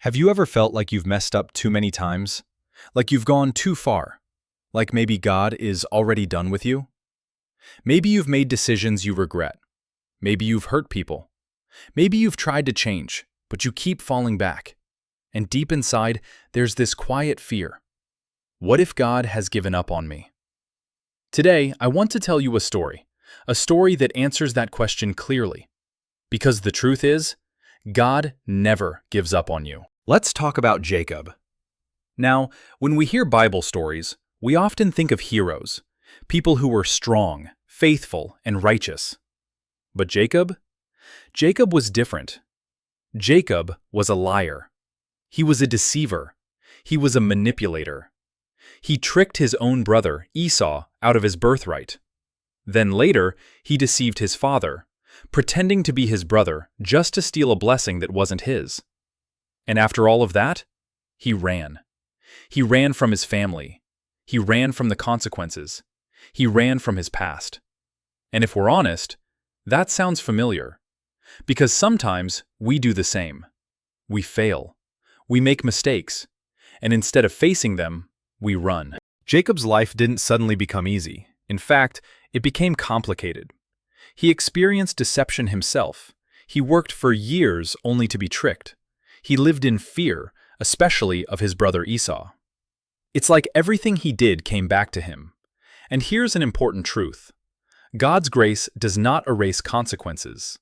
Have you ever felt like you've messed up too many times? Like you've gone too far? Like maybe God is already done with you? Maybe you've made decisions you regret. Maybe you've hurt people. Maybe you've tried to change, but you keep falling back. And deep inside, there's this quiet fear. What if God has given up on me? Today, I want to tell you a story that answers that question clearly. Because the truth is, God never gives up on you. Let's talk about Jacob. Now, when we hear Bible stories, we often think of heroes, people who were strong, faithful, and righteous. But Jacob was different. Jacob was a liar. He was a deceiver. He was a manipulator. He tricked his own brother, Esau, out of his birthright. Then later, he deceived his father, pretending to be his brother just to steal a blessing that wasn't his. And after all of that, he ran. He ran from his family. He ran from the consequences. He ran from his past. And if we're honest, that sounds familiar. Because sometimes we do the same. We fail. We make mistakes. And instead of facing them, we run. Jacob's life didn't suddenly become easy. In fact, it became complicated. He experienced deception himself. He worked for years only to be tricked. He lived in fear, especially of his brother Esau. It's like everything he did came back to him. And here's an important truth. God's grace does not erase consequences.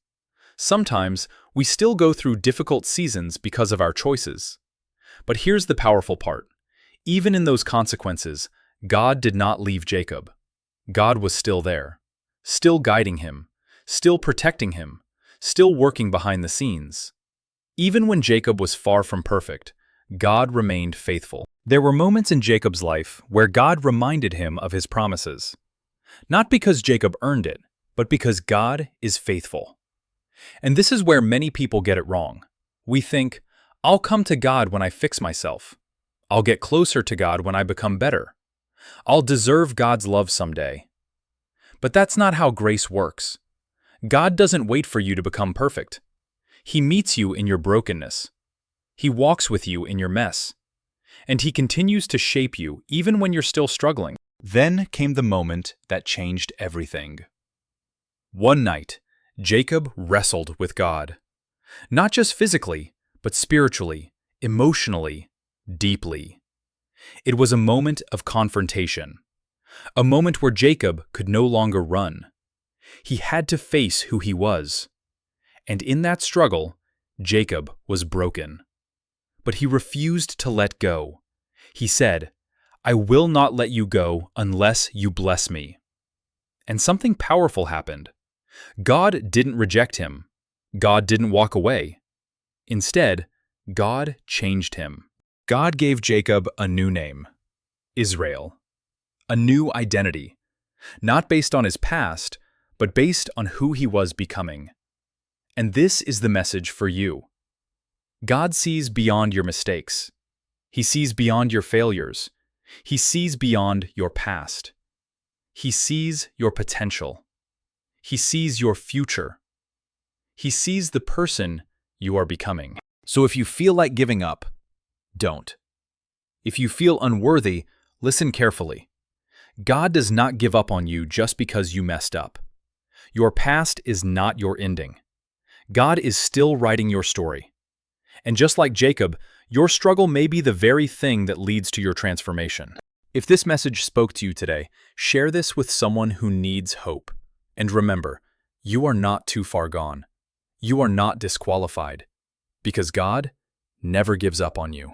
Sometimes we still go through difficult seasons because of our choices. But here's the powerful part. Even in those consequences, God did not leave Jacob. God was still there, still guiding him, still protecting him, still working behind the scenes. Even when Jacob was far from perfect, God remained faithful. There were moments in Jacob's life where God reminded him of his promises. Not because Jacob earned it, but because God is faithful. And this is where many people get it wrong. We think, I'll come to God when I fix myself. I'll get closer to God when I become better. I'll deserve God's love someday. But that's not how grace works. God doesn't wait for you to become perfect. He meets you in your brokenness. He walks with you in your mess. And He continues to shape you even when you're still struggling. Then came the moment that changed everything. One night, Jacob wrestled with God. Not just physically, but spiritually, emotionally, deeply. It was a moment of confrontation. A moment where Jacob could no longer run. He had to face who he was. And in that struggle, Jacob was broken. But he refused to let go. He said, I will not let you go unless you bless me. And something powerful happened. God didn't reject him. God didn't walk away. Instead, God changed him. God gave Jacob a new name, Israel. A new identity, not based on his past, but based on who he was becoming. And this is the message for you. God sees beyond your mistakes. He sees beyond your failures. He sees beyond your past. He sees your potential. He sees your future. He sees the person you are becoming. So if you feel like giving up, don't. If you feel unworthy, listen carefully. God does not give up on you just because you messed up. Your past is not your ending. God is still writing your story. And just like Jacob, your struggle may be the very thing that leads to your transformation. If this message spoke to you today, share this with someone who needs hope. And remember, you are not too far gone. You are not disqualified. Because God never gives up on you.